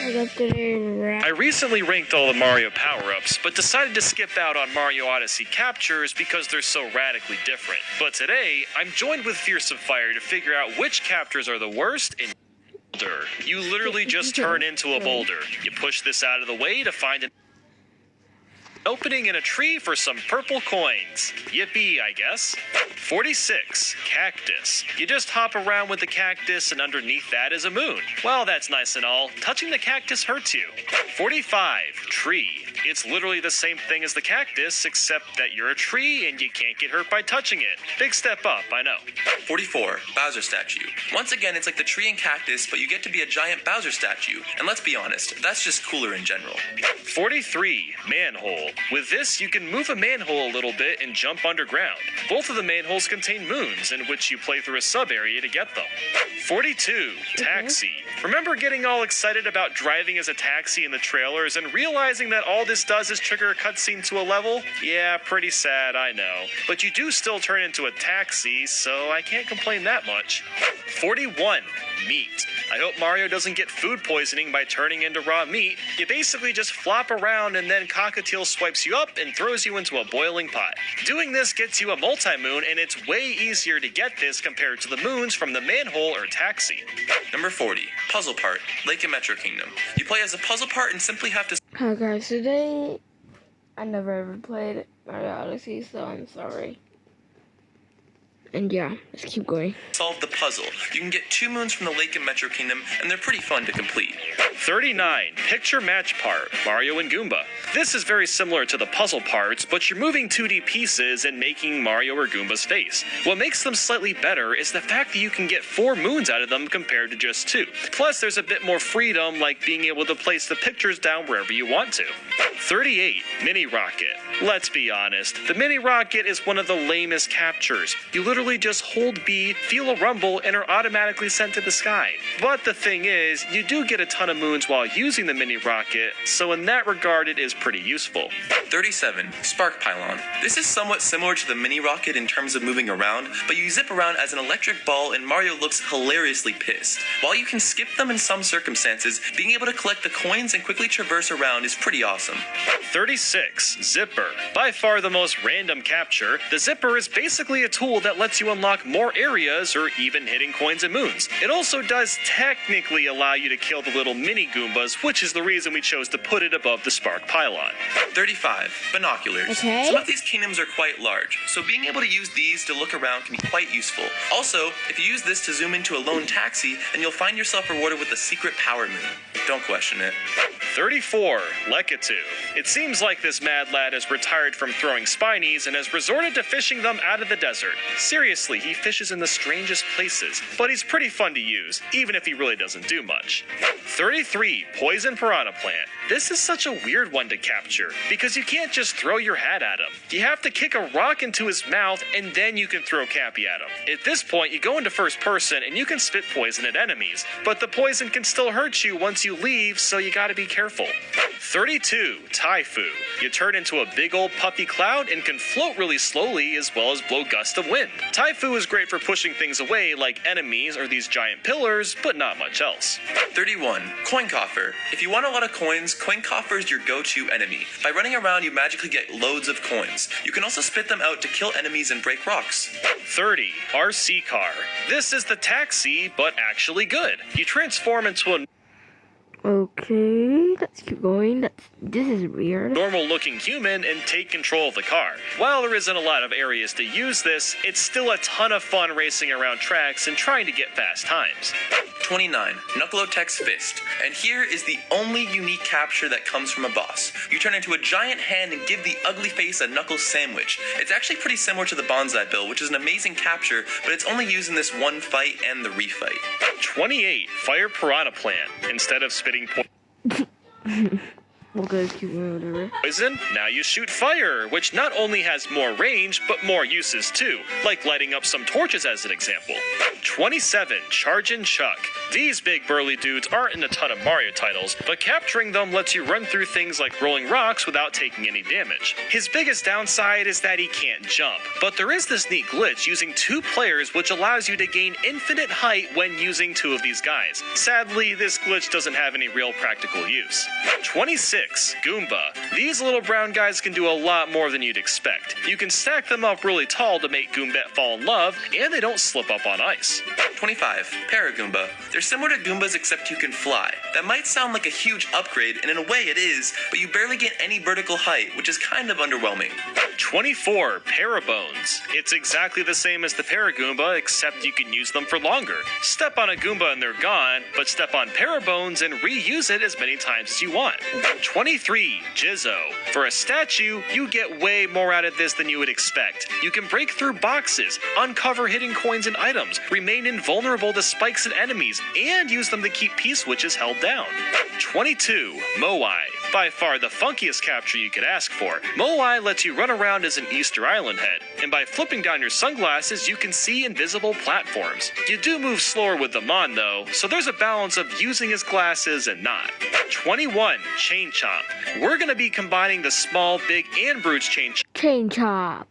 I recently ranked all the Mario power-ups, but decided to skip out on Mario Odyssey captures because they're so radically different. But today, I'm joined with Fearsome Fire to figure out which captures are the worst and boulder. You literally just turn into a boulder. You push this out of the way to find an opening in a tree for some purple coins. Yippee, I guess. 46. Cactus. You just hop around with the cactus and underneath that is a moon. Well, that's nice and all. Touching the cactus hurts you. 45. Tree. It's literally the same thing as the cactus, except that you're a tree and you can't get hurt by touching it. Big step up, I know. 44. Bowser statue. Once again, it's like the tree and cactus, but you get to be a giant Bowser statue. And let's be honest, that's just cooler in general. 43. Manhole. With this, you can move a manhole a little bit and jump underground. Both of the manholes contain moons, in which you play through a sub-area to get them. 42. Taxi. Remember getting all excited about driving as a taxi in the trailers and realizing that all this does is trigger a cutscene to a level? Yeah, pretty sad, I know. But you do still turn into a taxi, so I can't complain that much. 41. Meat. I hope Mario doesn't get food poisoning by turning into raw meat. You basically just flop around and then Cockatiel swipes you up and throws you into a boiling pot. Doing this gets you a multi-moon, and it's way easier to get this compared to the moons from the manhole or taxi. Number 40. Puzzle part. Lake and Metro Kingdom. You play as a puzzle part and simply have to... Hi guys, today I never ever played Mario Odyssey, so I'm sorry. And yeah, let's keep going. Solve the puzzle. You can get 2 moons from the Lake and Metro Kingdom, and they're pretty fun to complete. 39. Picture match part. Mario and Goomba. This is very similar to the puzzle parts, but you're moving 2D pieces and making Mario or Goomba's face. What makes them slightly better is the fact that you can get 4 moons out of them compared to just 2. Plus, there's a bit more freedom, like being able to place the pictures down wherever you want to. 38. Mini Rocket. Let's be honest, the Mini Rocket is one of the lamest captures. You literally just hold B, feel a rumble, and are automatically sent to the sky. But the thing is, you do get a ton of moons while using the Mini Rocket, so in that regard it is pretty useful. 37. Spark Pylon. This is somewhat similar to the Mini Rocket in terms of moving around, but you zip around as an electric ball and Mario looks hilariously pissed. While you can skip them in some circumstances, being able to collect the coins and quickly traverse around is pretty awesome. 36. Zipper. By far the most random capture, the zipper is basically a tool that lets you unlock more areas or even hitting coins and moons. It also does technically allow you to kill the little mini Goombas, which is the reason we chose to put it above the Spark Pylon. 35. Binoculars. Okay. Some of these kingdoms are quite large, so being able to use these to look around can be quite useful. Also, if you use this to zoom into a lone taxi, then you'll find yourself rewarded with a secret power moon. Don't question it. 34. Lekatu. It seems like this mad lad has retired from throwing spinies and has resorted to fishing them out of the desert. Seriously, he fishes in the strangest places, but he's pretty fun to use, even if he really doesn't do much. 33. Poison Piranha Plant. This is such a weird one to capture, because you can't just throw your hat at him. You have to kick a rock into his mouth, and then you can throw Cappy at him. At this point, you go into first person, and you can spit poison at enemies, but the poison can still hurt you once you leave, so you gotta be careful. 32. Taifu. You turn into a big old puffy cloud and can float really slowly as well as blow gusts of wind. Taifu is great for pushing things away like enemies or these giant pillars, but not much else. 31. Coin Coffer. If you want a lot of coins, Coin Coffer is your go-to enemy. By running around, you magically get loads of coins. You can also spit them out to kill enemies and break rocks. 30. RC Car. This is the taxi, but actually good. You transform into a Okay, let's keep going. This is weird. normal-looking human and take control of the car. While there isn't a lot of areas to use this, it's still a ton of fun racing around tracks and trying to get fast times. 29. Knuckle-O-Tech's Fist. And here is the only unique capture that comes from a boss. You turn into a giant hand and give the ugly face a knuckle sandwich. It's actually pretty similar to the Bonsai Bill, which is an amazing capture, but it's only used in this one fight and the refight. 28. Fire Piranha Plant. Instead of spitting Okay, let's keep going, whatever. Poison, now you shoot fire, which not only has more range, but more uses too, like lighting up some torches as an example. 27. Charge and Chuck. These big burly dudes aren't in a ton of Mario titles, but capturing them lets you run through things like rolling rocks without taking any damage. His biggest downside is that he can't jump, but there is this neat glitch using 2 players which allows you to gain infinite height when using 2 of these guys. Sadly, this glitch doesn't have any real practical use. 26. Goomba. These little brown guys can do a lot more than you'd expect. You can stack them up really tall to make Goombette fall in love, and they don't slip up on ice. 25. Paragoomba. They're similar to Goombas except you can fly. That might sound like a huge upgrade, and in a way it is, but you barely get any vertical height, which is kind of underwhelming. 24. Parabones. It's exactly the same as the Paragoomba, except you can use them for longer. Step on a Goomba and they're gone, but step on Parabones and reuse it as many times as you want. 23. Jizzo. For a statue, you get way more out of this than you would expect. You can break through boxes, uncover hidden coins and items, remain invulnerable to spikes and enemies, and use them to keep P-switches held down. 22. Moai. By far the funkiest capture you could ask for. Moai lets you run around as an Easter Island head, and by flipping down your sunglasses, you can see invisible platforms. You do move slower with them on though, so there's a balance of using his glasses and not. 21. Chain Chomp. We're gonna be combining the small, big, and brute chain Chomp.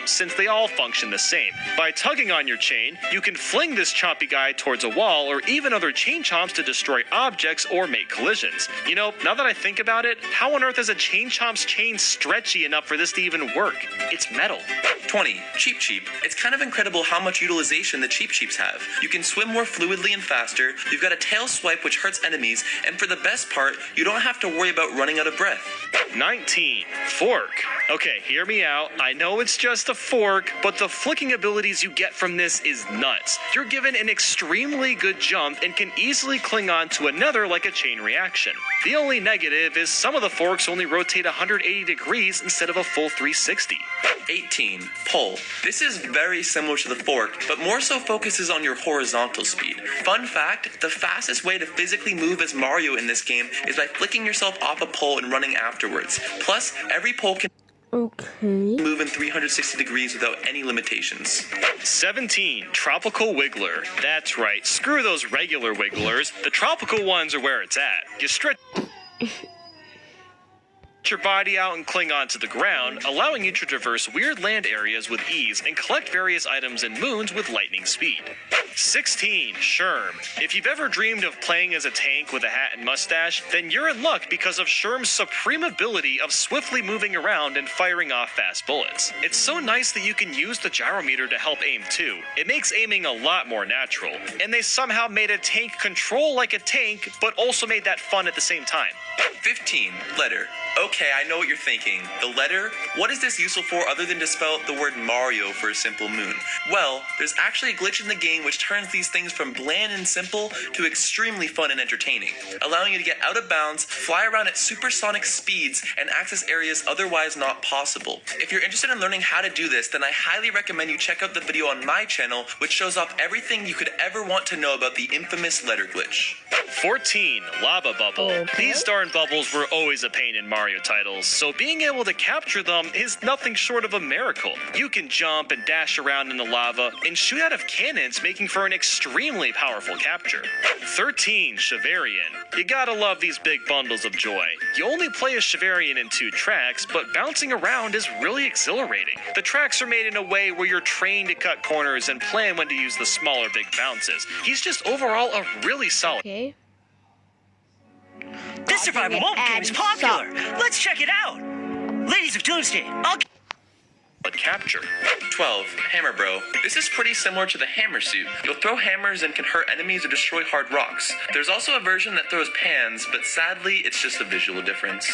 since they all function the same. By tugging on your chain, you can fling this chompy guy towards a wall or even other chain chomps to destroy objects or make collisions. You know, now that I think about it, how on earth is a chain chomp's chain stretchy enough for this to even work? It's metal. 20. Cheep Cheep. It's kind of incredible how much utilization the Cheep Cheeps have. You can swim more fluidly and faster, you've got a tail swipe which hurts enemies, and for the best part, you don't have to worry about running out of breath. 19. Fork. Okay, hear me out. I know it's just a fork, but the flicking abilities you get from this is nuts. You're given an extremely good jump and can easily cling on to another like a chain reaction. The only negative is some of the forks only rotate 180 degrees instead of a full 360. 18. Pull. This is very similar to the fork, but more so focuses on your horizontal speed. Fun fact, the fastest way to physically move as Mario in this game is by flicking yourself off a pole and running afterwards. Plus, every pole can move in 360 degrees without any limitations. 17. Tropical Wiggler. That's right, screw those regular wigglers. The tropical ones are where it's at. You stretch your body out and cling onto the ground, allowing you to traverse weird land areas with ease and collect various items and moons with lightning speed. 16. Sherm. If you've ever dreamed of playing as a tank with a hat and mustache, then you're in luck because of Sherm's supreme ability of swiftly moving around and firing off fast bullets. It's so nice that you can use the gyrometer to help aim too. It makes aiming a lot more natural, and they somehow made a tank control like a tank, but also made that fun at the same time. 15. Letter. Okay, I know what you're thinking. The letter? What is this useful for other than to spell out the word Mario for a simple moon? Well, there's actually a glitch in the game which turns these things from bland and simple to extremely fun and entertaining, allowing you to get out of bounds, fly around at supersonic speeds, and access areas otherwise not possible. If you're interested in learning how to do this, then I highly recommend you check out the video on my channel, which shows off everything you could ever want to know about the infamous letter glitch. 14. Lava Bubble. Okay. These darn bubbles were always a pain in Mario titles, so being able to capture them is nothing short of a miracle. You can jump and dash around in the lava and shoot out of cannons, making for an extremely powerful capture. 13. Chivarian. You gotta love these big bundles of joy. You only play as Chivarian in 2 tracks, but bouncing around is really exhilarating. The tracks are made in a way where you're trained to cut corners and plan when to use the smaller big bounces. He's just overall a really solid. Okay. This survival mode game is popular. Let's check it out. Ladies of Doomsday, I'll capture. 12. Hammer Bro. This is pretty similar to the hammer suit. You'll throw hammers and can hurt enemies or destroy hard rocks. There's also a version that throws pans, but sadly, it's just a visual difference.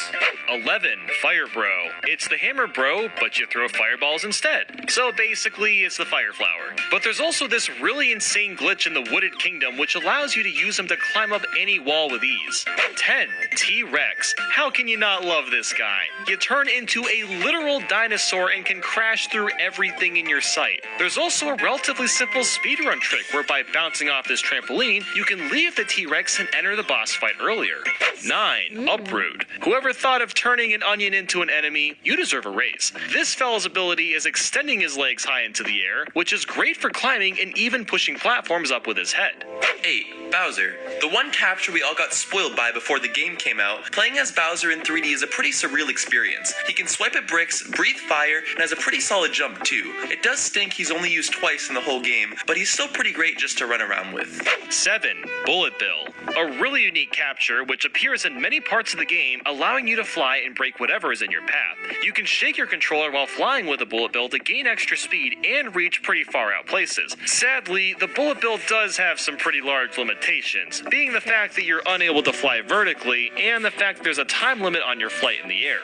11. Fire Bro. It's the Hammer Bro, but you throw fireballs instead. So basically, it's the Fire Flower. But there's also this really insane glitch in the Wooded Kingdom which allows you to use them to climb up any wall with ease. 10. T-Rex. How can you not love this guy? You turn into a literal dinosaur and can crash through everything anything in your sight. There's also a relatively simple speedrun trick where by bouncing off this trampoline, you can leave the T-Rex and enter the boss fight earlier. 9. Uproot. Whoever thought of turning an onion into an enemy, you deserve a raise. This fellow's ability is extending his legs high into the air, which is great for climbing and even pushing platforms up with his head. 8. Bowser. The one capture we all got spoiled by before the game came out, playing as Bowser in 3D is a pretty surreal experience. He can swipe at bricks, breathe fire, and has a pretty solid jump too. It does stink he's only used twice in the whole game, but he's still pretty great just to run around with. 7. Bullet Bill. A really unique capture which appears in many parts of the game, allowing you to fly and break whatever is in your path. You can shake your controller while flying with a Bullet Bill to gain extra speed and reach pretty far out places. Sadly, the Bullet Bill does have some pretty large limitations, being the fact that you're unable to fly vertically and the fact that there's a time limit on your flight in the air.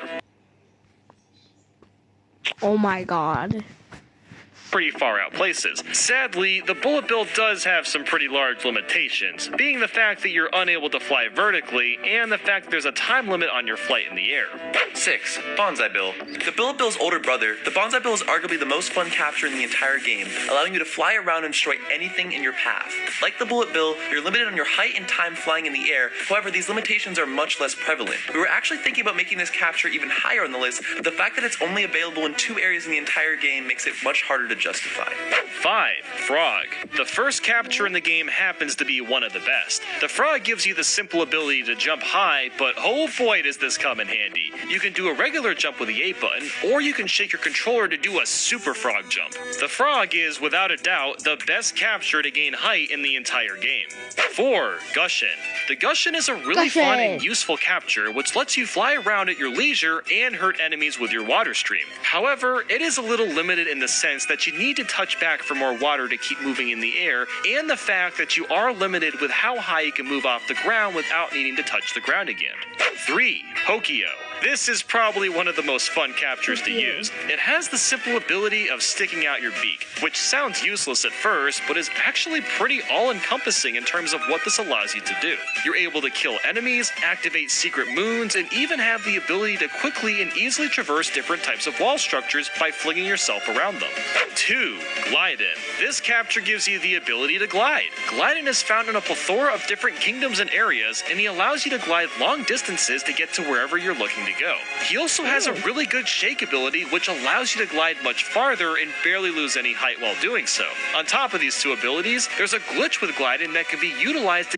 Oh my god. Pretty far out places. Sadly, the Bullet Bill does have some pretty large limitations, being the fact that you're unable to fly vertically and the fact that there's a time limit on your flight in the air. 6. Bonsai Bill. The Bullet Bill's older brother, the Bonsai Bill is arguably the most fun capture in the entire game, allowing you to fly around and destroy anything in your path. Like the Bullet Bill, you're limited on your height and time flying in the air, however these limitations are much less prevalent. We were actually thinking about making this capture even higher on the list, but the fact that it's only available in 2 areas in the entire game makes it much harder to justify. 5. Frog. The first capture in the game happens to be one of the best. The frog gives you the simple ability to jump high, but oh boy does this come in handy. You can do a regular jump with the A button, or you can shake your controller to do a super frog jump. The frog is, without a doubt, the best capture to gain height in the entire game. 4. Gushin. The Gushin is a really fun and useful capture which lets you fly around at your leisure and hurt enemies with your water stream. However, it is a little limited in the sense that you need to touch back for more water to keep moving in the air, and the fact that you are limited with how high you can move off the ground without needing to touch the ground again. 3. Pokio. This is probably one of the most fun captures to use. It has the simple ability of sticking out your beak, which sounds useless at first, but is actually pretty all-encompassing in terms of what this allows you to do. You're able to kill enemies, activate secret moons, and even have the ability to quickly and easily traverse different types of wall structures by flinging yourself around them. 2. Glidin. This capture gives you the ability to glide. Glidin is found in a plethora of different kingdoms and areas, and he allows you to glide long distances to get to wherever you're looking to go. He also has a really good shake ability which allows you to glide much farther and barely lose any height while doing so. On top of these 2 abilities, there's a glitch with gliding that can be utilized to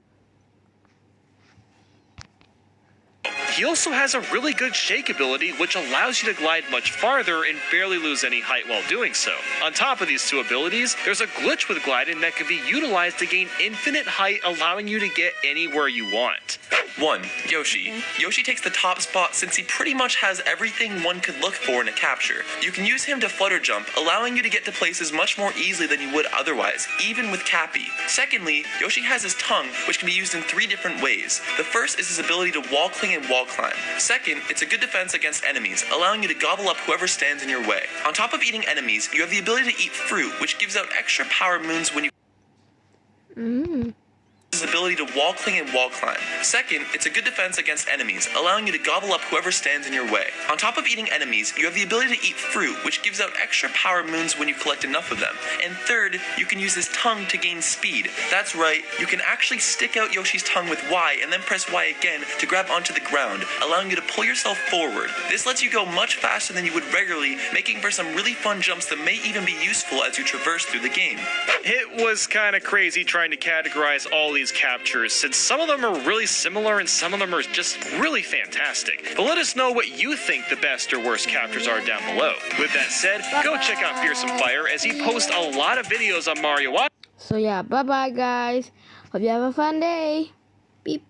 He also has a really good shake ability which allows you to glide much farther and barely lose any height while doing so. On top of these 2 abilities, there's a glitch with gliding that can be utilized to gain infinite height, allowing you to get anywhere you want. 1. Yoshi. Yoshi takes the top spot since he pretty much has everything one could look for in a capture. You can use him to flutter jump, allowing you to get to places much more easily than you would otherwise, even with Cappy. Secondly, Yoshi has his tongue, which can be used in 3 different ways. The first is his ability to wall cling and wall climb. Second, it's a good defense against enemies, allowing you to gobble up whoever stands in your way. On top of eating enemies, you have the ability to eat fruit, which gives out extra power moons when you his ability to wall cling and wall climb. Second, it's a good defense against enemies, allowing you to gobble up whoever stands in your way. On top of eating enemies, you have the ability to eat fruit, which gives out extra power moons when you collect enough of them. And third, you can use his tongue to gain speed. That's right, you can actually stick out Yoshi's tongue with Y and then press Y again to grab onto the ground, allowing you to pull yourself forward. This lets you go much faster than you would regularly, making for some really fun jumps that may even be useful as you traverse through the game. It was kind of crazy trying to categorize all these captures, since some of them are really similar and some of them are just really fantastic. But let us know what you think the best or worst captures are down below. With that said, go check out Fearsome Fire as he posts a lot of videos on Mario Odyssey. So yeah, bye bye guys. Hope you have a fun day. Beep.